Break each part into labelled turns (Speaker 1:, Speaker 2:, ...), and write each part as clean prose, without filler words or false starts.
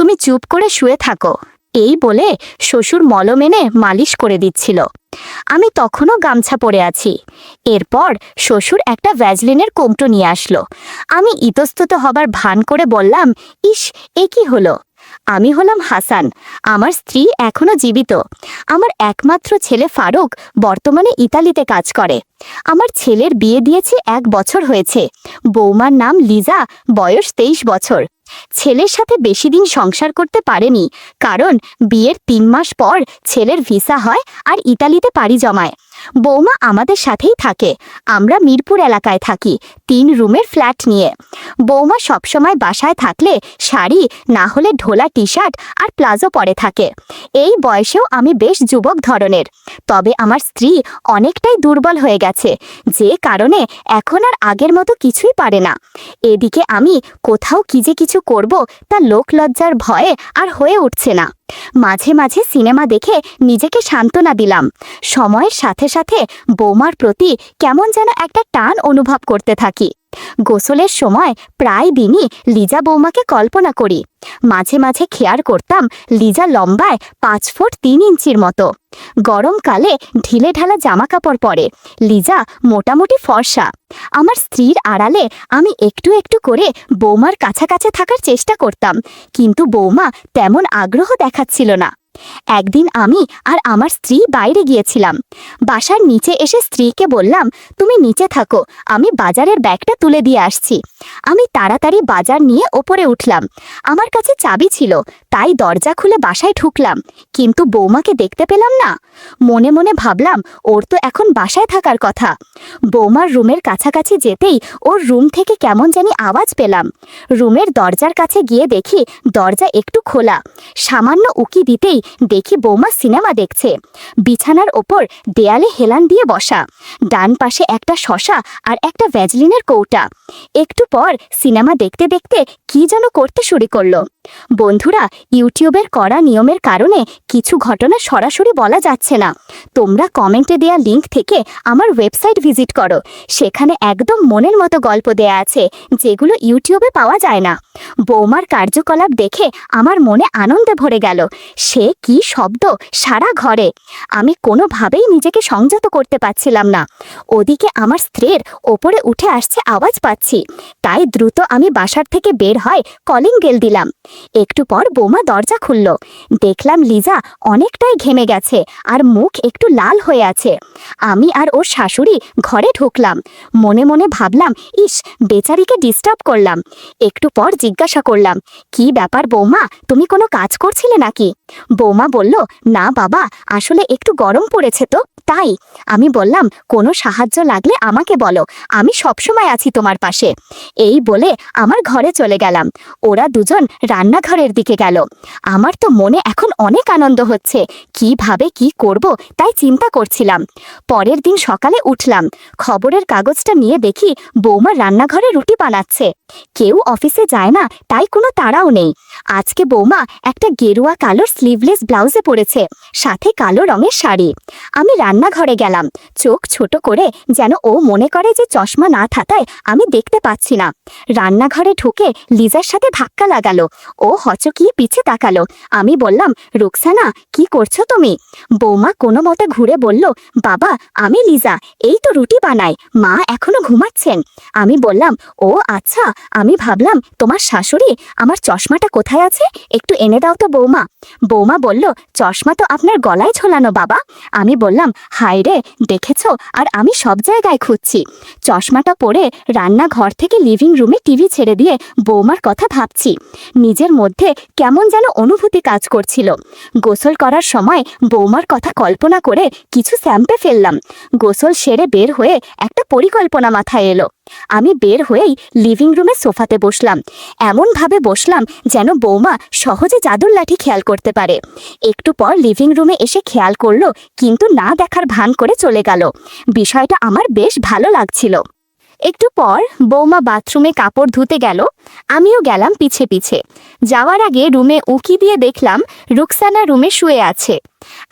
Speaker 1: তুমি চুপ করে শুয়ে থাকো। এই বলে শ্বশুর মলম এনে মালিশ করে দিচ্ছিল। আমি তখনও গামছা পরে আছি। এরপর শ্বশুর একটা ভ্যাজলিনের কৌটো নিয়ে আসলো। আমি ইতস্তত হবার ভান করে বললাম, ইস, এ কি হলো? আমি হলাম হাসান, আমার স্ত্রী এখনো জীবিত। আমার একমাত্র ছেলে ফারুক বর্তমানে ইতালিতে কাজ করে। আমার ছেলের বিয়ে দিয়েছি 1 বছর হয়েছে। বৌমার নাম লিজা, বয়স 23 বছর। ছেলের সাথে বেশি দিন সংসার করতে পারেনি, কারণ বিয়ের 3 মাস পর ছেলের ভিসা হয় আর ইতালিতে পাড়ি জমায়। বৌমা আমাদের সাথেই থাকে। আমরা মিরপুর এলাকায় থাকি, 3 রুমের ফ্ল্যাট নিয়ে। বৌমা সবসময় বাসায় থাকলে শাড়ি না হলে ঢোলা টি শার্ট আর প্লাজো পরে থাকে। এই বয়সেও আমি বেশ যুবক ধরনের। তবে আমার স্ত্রী অনেকটাই দুর্বল হয়ে গেছে, যে কারণে এখন আর আগের মতো কিছুই পারে না। এদিকে আমি কোথাও কি যে কিছু করব তা লোকলজ্জার ভয়ে আর হয়ে উঠছে না। মাঝে মাঝে সিনেমা দেখে নিজেকে সান্ত্বনা দিলাম। সময়ের সাথে সাথে বৌমার প্রতি কেমন যেন একটা টান অনুভব করতে থাকি। গোসলের সময় প্রায় দিনই লিজা বৌমাকে কল্পনা করি। মাঝে মাঝে খেয়াল করতাম লিজা লম্বায় 5 ফুট 3 ইঞ্চির মতো। গরমকালে ঢিলে ঢালা জামা কাপড় পরে। লিজা মোটামুটি ফর্সা। আমার স্ত্রীর আড়ালে আমি একটু একটু করে বৌমার কাছাকাছি থাকার চেষ্টা করতাম, কিন্তু বৌমা তেমন আগ্রহ দেখাচ্ছিল না। একদিন আমি আর আমার স্ত্রী বাইরে গিয়েছিলাম। বাসার নিচে এসে স্ত্রীকে বললাম, তুমি নিচে থাকো, আমি বাজারের ব্যাগটা তুলে দিয়ে আসছি। আমি তাড়াতাড়ি বাজার নিয়ে ওপরে উঠলাম। আমার কাছে চাবি ছিল, তাই দরজা খুলে বাসায় ঢুকলাম, কিন্তু বৌমাকে দেখতে পেলাম না। মনে মনে ভাবলাম, ওর তো এখন বাসায় থাকার কথা। বৌমার রুমের কাছাকাছি যেতেই ওর রুম থেকে কেমন জানি আওয়াজ পেলাম। রুমের দরজার কাছে গিয়ে দেখি দরজা একটু খোলা। সামান্য উকি দিতেই দেখি বৌমা সিনেমা দেখছে। বিছানার ওপর দেয়ালে হেলান দিয়ে বসা, ডান পাশে একটা শসা আর একটা ভ্যাজলিনের কৌটা। একটু পর সিনেমা দেখতে দেখতে কি যেন করতে শুরু করলো। বন্ধুরা, ইউটিউবের কড়া নিয়মের কারণে কিছু ঘটনা সরাসরি বলা যাচ্ছে না। তোমরা কমেন্টে দেয়া লিংক থেকে আমার ওয়েবসাইট ভিজিট করো, সেখানে একদম মনের মতো গল্প দেয়া আছে, যেগুলো ইউটিউবে পাওয়া যায় না। বৌমার কার্যকলাপ দেখে আমার মনে আনন্দে ভরে গেল। সে কি শব্দ সারা ঘরে! আমি কোনোভাবেই নিজেকে সংযত করতে পারছিলাম না। ওদিকে আমার স্ত্রীর ওপরে উঠে আসছে আওয়াজ পাচ্ছি, তাই দ্রুত আমি বাসার থেকে বের হয় কলিং বেল দিলাম। একটু পর বৌমা দরজা খুলল। দেখলাম লিজা অনেকটাই ঘেমে গেছে আর মুখ একটু লাল হয়ে আছে। আমি আর ওর শাশুড়ি ঘরে ঢুকলাম। মনে মনে ভাবলাম, ইস, বেচারিকে ডিস্টার্ব করলাম। একটু পর জিজ্ঞাসা করলাম, কি ব্যাপার বৌমা, তুমি কোনো কাজ করছিলে নাকি? বৌমা বলল, না বাবা, আসলে একটু গরম পড়েছে তো তাই। আমি বললাম, কোনো সাহায্য লাগলে আমাকে বলো, আমি সবসময় আছি তোমার পাশে। এই বলে আমার ঘরে চলে গেলাম। ওরা দুজন রান্নাঘরের দিকে গেল। আমার তো মনে এখন অনেক আনন্দ হচ্ছে। কিভাবে কি করব তাই চিন্তা করছিলাম। পরের দিন সকালে উঠলাম, খবরের কাগজটা নিয়ে দেখি বৌমা রান্নাঘরে রুটি বানাচ্ছে। কেউ অফিসে যায় না, তাই কোনো তাড়াও নেই। আজকে বৌমা একটা গেরুয়া কালো স্লিভলেস ব্লাউজে পরেছে, সাথে কালো রঙের শাড়ি। আমি রান্নাঘরে গেলাম, চোখ ছোট করে, যেন ও মনে করে যে চশমা না থাকায় আমি দেখতে পাচ্ছি না। রান্নাঘরে ঢুকে লিজার সাথে ধাক্কা লাগালো। ও হচকিয়ে পিছে তাকালো। আমি বললাম, রুকসানা, কি করছো তুমি? বৌমা কোনো মতে ঘুরে বলল, বাবা, আমি লিজা, এই তো রুটি বানাই, মা এখনো ঘুমাচ্ছেন। আমি বললাম, ও আচ্ছা, আমি ভাবলাম তোমার শাশুড়ি। আমার চশমাটা কোথায় আছে, একটু এনে দাও তো বৌমা। বৌমা বলল, চশমা তো আপনার গলায় ঝোলানো বাবা। আমি বললাম, হায় রে, দেখেছ, আর আমি সব জায়গায় খুঁজছি। চশমাটা পরে রান্নাঘর থেকে লিভিং রুমে টিভি ছেড়ে দিয়ে বৌমার কথা ভাবছি। নিজের মধ্যে কেমন যেন অনুভূতি কাজ করছিল। গোসল করার সময় বৌমার কথা কল্পনা করে কিছু স্যাম্পে ফেললাম। গোসল সেরে বের হয়ে একটা পরিকল্পনা মাথায় এলো। আমি বের হয়েই লিভিং রুমে সোফাতে বসলাম। এমনভাবে বসলাম যেন বৌমা সহজে জাদুর লাঠি খেয়াল করতে পারে। একটু পর লিভিং রুমে এসে খেয়াল করলো, কিন্তু না দেখার ভান করে চলে গেল। বিষয়টা আমার বেশ ভালো লাগছিল। একটু পর বৌমা বাথরুমে কাপড় ধুতে গেল, আমিও গেলাম পিছে পিছে। যাওয়ার আগে রুমে উঁকি দিয়ে দেখলাম রুকসানা রুমে শুয়ে আছে।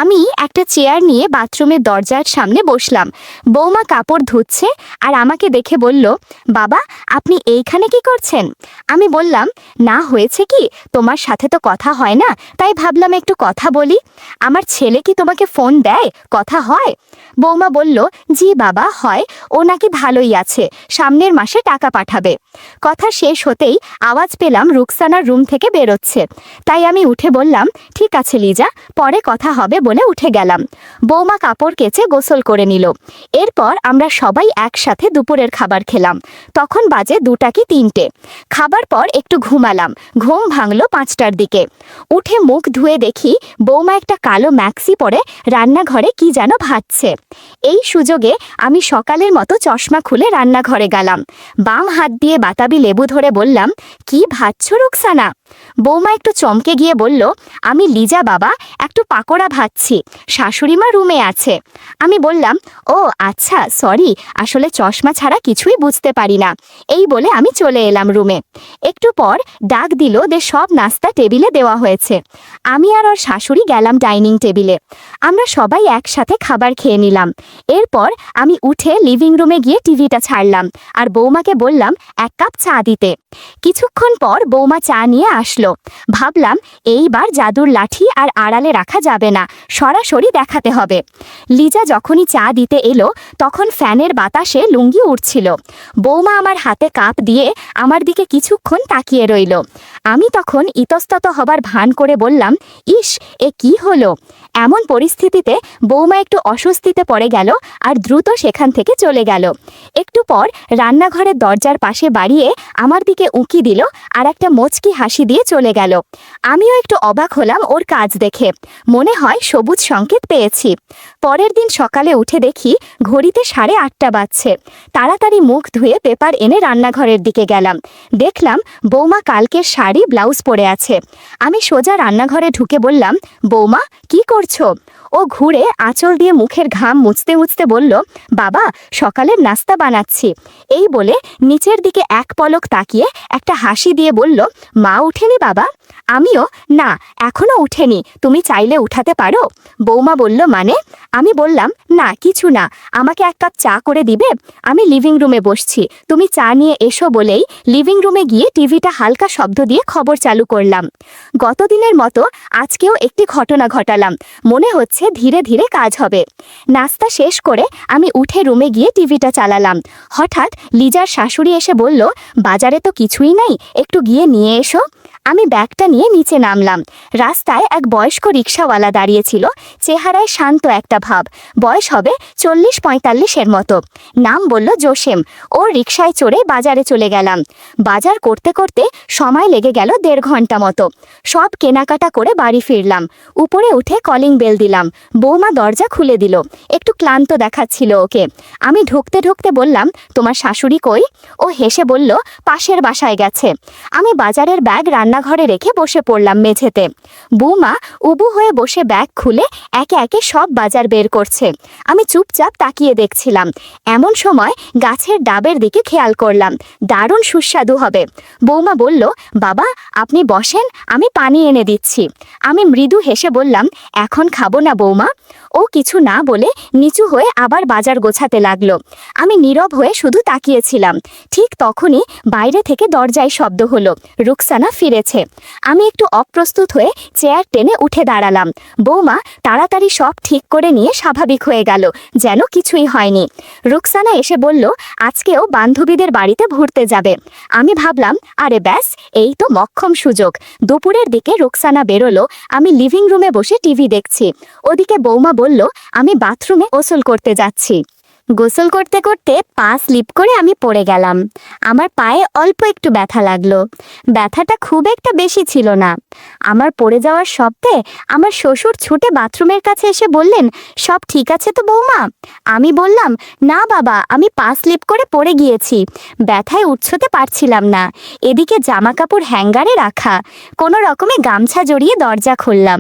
Speaker 1: আমি একটা চেয়ার নিয়ে বাথরুমের দরজার সামনে বসলাম। বৌমা কাপড় ধুচ্ছে আর আমাকে দেখে বলল, বাবা আপনি এইখানে কি করছেন? আমি বললাম, না হয়েছে কি, তোমার সাথে তো কথা হয় না, তাই ভাবলাম একটু কথা বলি। আমার ছেলে কি তোমাকে ফোন দেয়, কথা হয়? বৌমা বলল, জি বাবা হয়, ও নাকি ভালোই আছে, সামনের মাসে টাকা পাঠাবে। কথা শেষ হতেই আওয়াজ পেলাম রুকসানার রুম থেকে বেরোচ্ছে। তাই আমি উঠে বললাম, ঠিক আছে লিজা, পরে কথা হবে বলে উঠে গেলাম। বৌমা কাপড় কেচে গোসল করে নিল। এরপর আমরা সবাই একসাথে দুপুরের খাবার খেলাম। তখন বাজে 2টা কি 3টে। খাবার পর একটু ঘুমালাম। ঘুম ভাঙলো 5টার দিকে। উঠে মুখ ধুয়ে দেখি বৌমা একটা কালো ম্যাক্সি পরে রান্নাঘরে কি যেন ভাজছে। এই সুযোগে আমি সকালের মতো চশমা খুলে রান্নাঘরে গেলাম। বাম হাত দিয়ে বাতাবি লেবু ধরে বললাম, কি ভাজছো রুকসানা? বৌমা একটু চমকে গিয়ে বলল, আমি লিজা বাবা একটু পাকোড়া ভাজছি, শাশুড়িমা রুমে আছে। আমি বললাম, ও আচ্ছা সরি, আসলে চশমা ছাড়া কিছুই বুঝতে পারি না। এই বলে আমি চলে এলাম রুমে। একটু পর ডাক দিল যে সব নাস্তা টেবিলে দেওয়া হয়েছে। আমি আর ওর শাশুড়ি গেলাম ডাইনিং টেবিলে। আমরা সবাই একসাথে খাবার খেয়ে নিলাম। এরপর আমি উঠে লিভিং রুমে গিয়ে টিভিটা ছাড়লাম আর বৌমাকে বললাম 1 কাপ চা দিতে। কিছুক্ষণ পর বৌমা চা নিয়ে আসলো। ভাবলাম এইবার জাদুর লাঠি আর আড়ালে রাখা যাবে না, সরাসরি দেখাতে হবে। লিজা যখনই চা দিতে এলো তখন ফ্যানের বাতাসে লুঙ্গি উড়ছিল। বৌমা আমার হাতে কাপ দিয়ে আমার দিকে কিছুক্ষণ তাকিয়ে রইল। আমি তখন ইতস্তত হবার ভান করে বললাম, ইস এ কি হলো? এমন পরিস্থিতিতে বৌমা একটু অস্বস্তিতে পড়ে গেল আর দ্রুত সেখান থেকে চলে গেল। একটু পর রান্নাঘরের দরজার পাশে বাড়িয়ে আমার দিকে উঁকি দিল আর একটা মুচকি হাসি দিয়ে চলে গেল। আমিও একটু অবাক হলাম ওর কাজ দেখে। মনে হয় সবুজ সংকেত পেয়েছি। পরের দিন সকালে উঠে দেখি ঘড়িতে 8:30 বাজছে। তাড়াতাড়ি মুখ ধুয়ে পেপার এনে রান্নাঘরের দিকে গেলাম। দেখলাম বৌমা কালকের শাড়ি ব্লাউজ পরে আছে। আমি সোজা রান্নাঘরে ঢুকে বললাম, বৌমা কি করছো? ও ঘুরে আঁচল দিয়ে মুখের ঘাম মুছতে মুছতে বলল, বাবা সকালের নাস্তা বানাচ্ছি। এই বলে নিচের দিকে এক পলক তাকিয়ে একটা হাসি দিয়ে বলল, মা উঠেনি বাবা? আমিও, না এখনো উঠেনি, তুমি চাইলে উঠাতে পারো। বৌমা বলল, মানে? আমি বললাম, না কিছু না, আমাকে 1 কাপ চা করে দিবে? আমি লিভিং রুমে বসছি, তুমি চা নিয়ে এসো বলেই লিভিং রুমে গিয়ে টিভিটা হালকা শব্দ দিয়ে খবর চালু করলাম। গতদিনের মতো আজকেও একটি ঘটনা ঘটালাম। মনে হচ্ছে ধীরে ধীরে কাজ হবে। নাস্তা শেষ করে আমি উঠে রুমে গিয়ে টিভিটা চালালাম। হঠাৎ লিজার শাশুড়ি এসে বলল, বাজারে তো কিছুই নাই, একটু গিয়ে নিয়ে এসো। আমি ব্যাগটা নিয়ে নিচে নামলাম। রাস্তায় এক বয়স্ক রিক্সাওয়ালা দাঁড়িয়েছিল। চেহারায় শান্ত একটা ভাব, বয়স হবে 40-45-এর মতো। নাম বলল জোসেম। ওর রিক্সায় চড়ে বাজারে চলে গেলাম। বাজার করতে করতে সময় লেগে গেল 1.5 ঘন্টা মতো। সব কেনাকাটা করে বাড়ি ফিরলাম। উপরে উঠে কলিং বেল দিলাম। বৌমা দরজা খুলে দিল। একটু ক্লান্ত দেখাচ্ছিল ওকে। আমি ঢুকতে ঢুকতে বললাম, তোমার শাশুড়ি কই? ও হেসে বলল, পাশের বাসায় গেছে। আমি বাজারের ব্যাগ রান্নাঘরে রেখে বসে পড়লাম মেঝেতে। বৌমা উবু হয়ে বসে ব্যাগ খুলে একে একে সব বাজার বের করছে। আমি চুপচাপ তাকিয়ে দেখছিলাম। এমন সময় গাছের ডাবের দিকে খেয়াল করলাম। দারুণ সুস্বাদু হবে। বৌমা বলল, বাবা আপনি বসেন, আমি পানি এনে দিচ্ছি। আমি মৃদু হেসে বললাম, এখন খাবো না বৌমা। ও কিছু না বলে নিচু হয়ে আবার বাজার গোছাতে লাগলো। আমি নীরব হয়ে শুধু তাকিয়েছিলাম। ঠিক তখনই বাইরে থেকে দরজায় শব্দ হলো, রুকসানা ফিরেছে। আমি একটু অপ্রস্তুত হয়ে চেয়ার টেনে উঠে দাঁড়ালাম। বৌমা তাড়াতাড়ি সব ঠিক করে নিয়ে স্বাভাবিক হয়ে গেল, যেন কিছুই হয়নি। রুকসানা এসে বলল, আজকেও বান্ধবীদের বাড়িতে ঘুরতে যাবে। আমি ভাবলাম, আরে ব্যাস, এই তো মক্ষম সুযোগ। দুপুরের দিকে রুকসানা বেরোলো। আমি লিভিং রুমে বসে টিভি দেখছি। ওদিকে বৌমা বলল, আমি বাথরুমে গোসল করতে যাচ্ছি। গোসল করতে করতে পা স্লিপ করে আমি পড়ে গেলাম। আমার পায়ে অল্প একটু ব্যথা লাগলো। ব্যথাটা খুব একটা বেশি ছিল না। আমার পড়ে যাওয়ার শব্দে আমার শ্বশুর ছুটে বাথরুমের কাছে এসে বললেন, সব ঠিক আছে তো বৌমা? আমি বললাম, না বাবা, আমি পা স্লিপ করে পড়ে গিয়েছি, ব্যথায় উঠতে পারছিলাম না। এদিকে জামা কাপড় হ্যাঙ্গারে রাখা। কোনো রকমে গামছা জড়িয়ে দরজা খুললাম।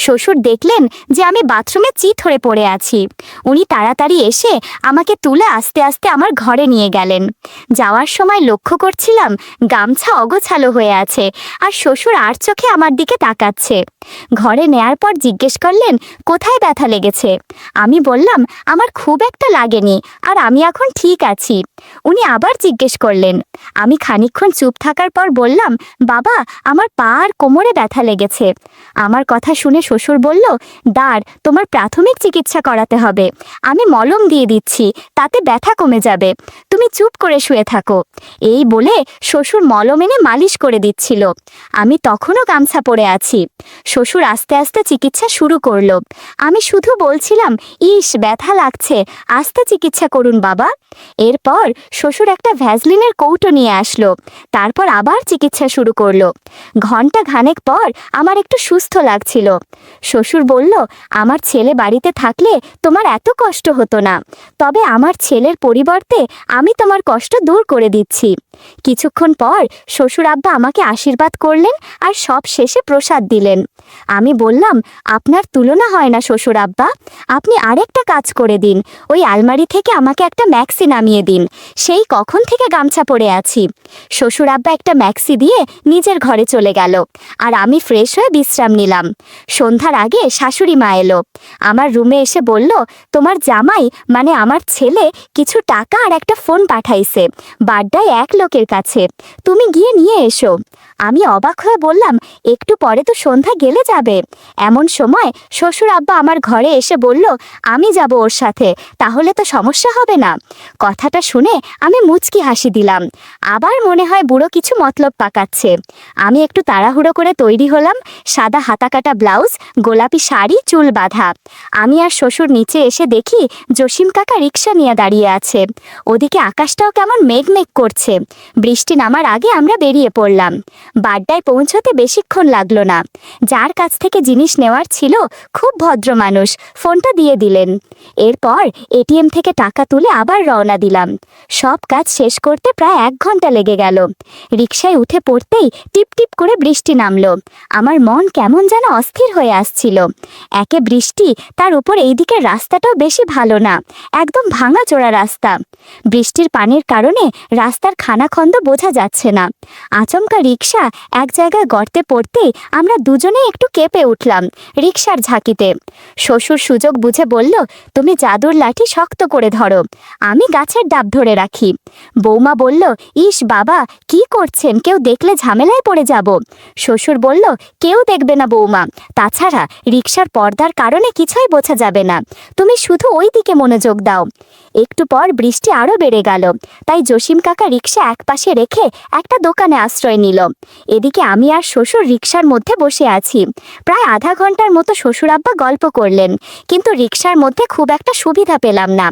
Speaker 1: শ্বশুর দেখলেন যে আমি বাথরুমে চিত হয়ে পড়ে আছি। উনি তাড়াতাড়ি এসে আমাকে তুলে আস্তে আস্তে আমার ঘরে নিয়ে গেলেন। যাওয়ার সময় লক্ষ্য করছিলাম গামছা অগোছালো হয়ে আছে আর শ্বশুর আর চোখে আমার দিকে তাকাচ্ছে। ঘরে নেয়ার পর জিজ্ঞেস করলেন, কোথায় ব্যথা লেগেছে? আমি বললাম, আমার খুব একটা লাগেনি, আর আমি এখন ঠিক আছি। উনি আবার জিজ্ঞেস করলেন। আমি খানিকক্ষণ চুপ থাকার পর বললাম, বাবা, আমার পা আর কোমরে ব্যথা লেগেছে। আমার কথা শুনে শ্বশুর বলল, দাঁড়, তোমার প্রাথমিক চিকিৎসা করাতে হবে। আমি মলম দিয়ে দিচ্ছি, তাতে ব্যথা কমে যাবে। তুমি চুপ করে শুয়ে থাকো। এই বলে শ্বশুর মলম এনে মালিশ করে দিচ্ছিল। আমি তখনও গামছা পরে আছি। শ্বশুর আস্তে আস্তে চিকিৎসা শুরু করলো। আমি শুধু বলছিলাম, ইস, ব্যথা লাগছে, আস্তে চিকিৎসা করুন বাবা। এরপর শ্বশুর একটা ভ্যাসলিনের কৌটো নিয়ে আসলো। তারপর আবার চিকিৎসা শুরু করলো। ঘন্টা খানেক পর আমার একটু সুস্থ লাগছিল। শ্বশুর বলল, আমার ছেলে বাড়িতে থাকলে তোমার এত কষ্ট হতো না। তবে আমার ছেলের পরিবর্তে আমি তোমার কষ্ট দূর করে দিচ্ছি। কিছুক্ষণ পর শ্বশুর আব্বা আমাকে আশীর্বাদ করলেন আর সব শেষে প্রসাদ দিলেন। আমি বললাম, আপনার তুলনা হয় না শ্বশুর আব্বা। আপনি আরেকটা কাজ করে দিন, ওই আলমারি থেকে আমাকে একটা ম্যাক্সি নামিয়ে দিন। সেই কখন থেকে গামছা পরে আছি। শ্বশুর আব্বা একটা ম্যাক্সি দিয়ে নিজের ঘরে চলে গেল, আর আমি ফ্রেশ হয়ে বিশ্রাম নিলাম। সন্ধ্যার আগে শাশুড়ি মা এলো। আমার রুমে এসে বলল, তোমার জামাই মানে আমার ছেলে কিছু টাকা আর একটা ফোন পাঠাইছে বাড্ডায় এক লোকের কাছে, তুমি গিয়ে নিয়ে এসো। আমি অবাক হয়ে বললাম, একটু পরে তো সন্ধ্যা গেলে যাবে। এমন সময় শ্বশুর আব্বা আমার ঘরে এসে বলল, আমি যাব ওর সাথে, তাহলে তো সমস্যা হবে না। কথাটা শুনে আমি মুচকি হাসি দিলাম। আবার মনে হয় বুড়ো কিছু মতলব পাকাচ্ছে। আমি একটু তাড়াহুড়ো করে তৈরি হলাম। সাদা হাতাকাটা ব্লাউজ, গোলাপি শাড়ি, চুল বাঁধা। আমি আর শ্বশুর নিচে এসে দেখি জসিম কাকা রিক্সা নিয়ে দাঁড়িয়ে আছে। ওদিকে আকাশটাও কেমন মেঘমেঘ করছে। বৃষ্টি নামার আগে আমরা বেরিয়ে পড়লাম। বাড্ডায় পৌঁছতে বেশিক্ষণ লাগলো না। যার কাছ থেকে জিনিস নেওয়ার ছিল খুব ভদ্র মানুষ, ফোনটা দিয়ে দিলেন। এরপর এটিএম থেকে টাকা তুলে আবার রওনা দিলাম। সব কাজ শেষ করতে প্রায় 1 ঘন্টা লেগে গেল। রিকশায় উঠে পড়তেই টিপ টিপ করে বৃষ্টি নামলো। আমার মন কেমন যেন অস্থির হয়ে আসছিল। একে বৃষ্টি, তার উপর এই দিকের রাস্তাটাও বেশি ভালো না, একদম ভাঙাচোরা রাস্তা। বৃষ্টির পানির কারণে রাস্তার খানাখন্দ বোঝা যাচ্ছে না। আচমকা রিকশা এক জায়গায় গর্তে পড়তেই আমরা দুজনেই একটু কেঁপে উঠলাম রিকশার ঝাঁকিতে। শ্বশুর সুযোগ বুঝে বলল, তুমি জাদুর লাঠি শক্ত করে ধরো, আমি গাছের ডাব ধরে রাখি। বৌমা বলল, ইস বাবা, কি করছেন, কেউ দেখলে ঝামেলায় পড়ে যাব। শ্বশুর বলল, কেউ দেখবে না বৌমা, তাছাড়া রিকশার পর্দার কারণে কিছুই বোঝা যাবে না, তুমি শুধু ওই দিকে মনোযোগ দাও। একটু পর বৃষ্টি আরও বেড়ে গেল, তাই জসিম কাকা রিকশা একপাশে রেখে একটা দোকানে আশ্রয় নিল। এদিকে আমি আর শ্বশুর রিকশার মধ্যে বসে আছি। প্রায় আধা ঘন্টার মতো শ্বশুর আব্বা গল্প করলেন, কিন্তু রিকশার মধ্যে খুব একটা সুবিধা পেলাম না।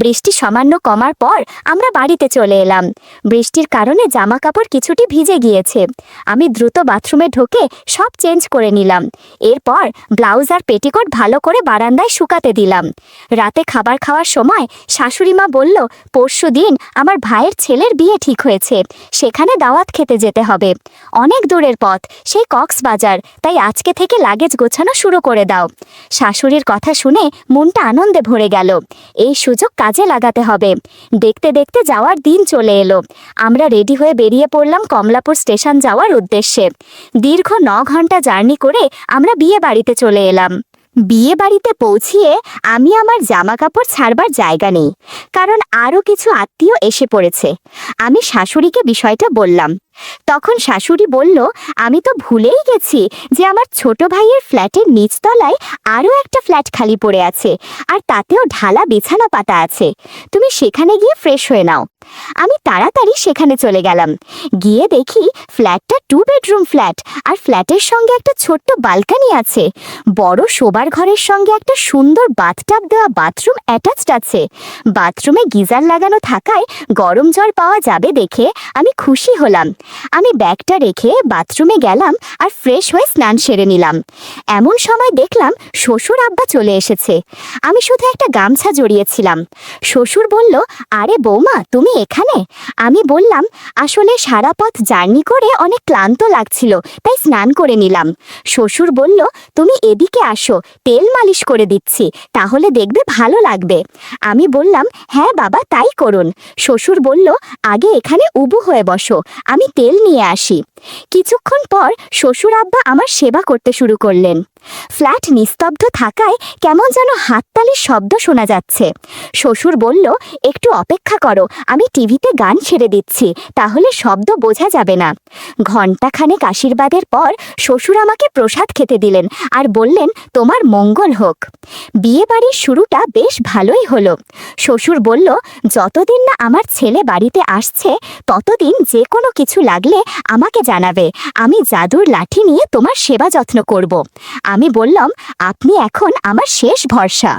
Speaker 1: বৃষ্টি সামান্য কমার পর আমরা বাড়িতে চলে এলাম। বৃষ্টির কারণে জামা কাপড় কিছুটি ভিজে গিয়েছে। আমি দ্রুত বাথরুমে ঢুকে সব চেঞ্জ করে নিলাম। এরপর ব্লাউজ আর পেটিকোট ভালো করে বারান্দায় শুকাতে দিলাম। রাতে খাবার খাওয়ার সময় শাশুড়ি মা বলল, পরশুদিন আমার ভাইয়ের ছেলের বিয়ে ঠিক হয়েছে, সেখানে দাওয়াত খেতে যেতে হবে। অনেক দূরের পথ, সেই কক্সবাজার, তাই আজকে থেকে লাগেজ গোছানো শুরু করে দাও। শাশুড়ির কথা শুনে মনটা আনন্দে ভরে গেল। এই সুযোগ কাজে লাগাতে হবে। দেখতে দেখতে যাওয়ার দিন চলে এলো। আমরা রেডি হয়ে বেরিয়ে পড়লাম কমলাপুর স্টেশন যাওয়ার উদ্দেশ্যে। দীর্ঘ 9 ঘন্টা জার্নি করে আমরা বিয়ে বাড়িতে চলে এলাম। বিয়ে বাড়িতে পৌঁছিয়ে আমি আমার জামা কাপড় ছাড়বার জায়গা নেই, কারণ আরও কিছু আত্মীয় এসে পড়েছে। আমি শাশুড়িকে বিষয়টা বললাম। তখন শাশুড়ি বলল, আমি তো ভুলেই গেছি যে আমার ছোট ভাইয়ের ফ্ল্যাটের নিচতলায় আরও একটা ফ্ল্যাট খালি পড়ে আছে, আর তাতেও ঢালা বিছানা পাতা আছে। তুমি সেখানে গিয়ে ফ্রেশ হয়ে নাও। আমি তাড়াতাড়ি সেখানে চলে গেলাম। গিয়ে দেখি ফ্ল্যাটটা 2 বেডরুম ফ্ল্যাট, আর ফ্ল্যাটের সঙ্গে একটা ছোট্ট বালকানি আছে। বড় শোবার ঘরের সঙ্গে একটা সুন্দর বাথটাব দেওয়া বাথরুম অ্যাটাচড আছে। বাথরুমে গিজার লাগানো থাকায় গরম জল পাওয়া যাবে দেখে আমি খুশি হলাম। আমি ব্যাগটা রেখে বাথরুমে গেলাম আর ফ্রেশ হয়ে স্নান সেরে নিলাম। এমন সময় দেখলাম শ্বশুর আব্বা চলে এসেছে। আমি শুধু একটা গামছা জড়িয়েছিলাম। শ্বশুর বলল, আরে বৌমা, তুমি এখানে? আমি বললাম, আসলে সারা পথ জার্নি করে অনেক ক্লান্ত লাগছিল, তাই স্নান করে নিলাম। শ্বশুর বলল, তুমি এদিকে আসো, তেল মালিশ করে দিচ্ছি, তাহলে দেখবে ভালো লাগবে। আমি বললাম, হ্যাঁ বাবা, তাই করুন। শ্বশুর বলল, আগে এখানে উবু হয়ে বসো, আমি তেল নিয়ে আসি। কিছুক্ষণ পর শ্বশুর আব্বা আমার সেবা করতে শুরু করলেন। ফ্ল্যাট নিস্তব্ধ থাকায় কেমন যেন হাততালির শব্দ শোনা যাচ্ছে। শ্বশুর বলল, একটু অপেক্ষা করো, আমি টিভিতে গান ছেড়ে দিচ্ছি, তাহলে শব্দ বোঝা যাবে না। ঘণ্টাখানেক আশীর্বাদের পর শ্বশুর আমাকে প্রসাদ খেতে দিলেন আর বললেন, তোমার মঙ্গল হোক। বিয়ে বাড়ির শুরুটা বেশ ভালোই হলো। শ্বশুর বলল, যতদিন না আমার ছেলে বাড়িতে আসছে ততদিন যে কোনো কিছু লাগলে আমাকে জানাবে, আমি জাদুর লাঠি নিয়ে তোমার সেবা যত্ন করব। আমি বললাম, আপনি এখন আমার শেষ ভরসা।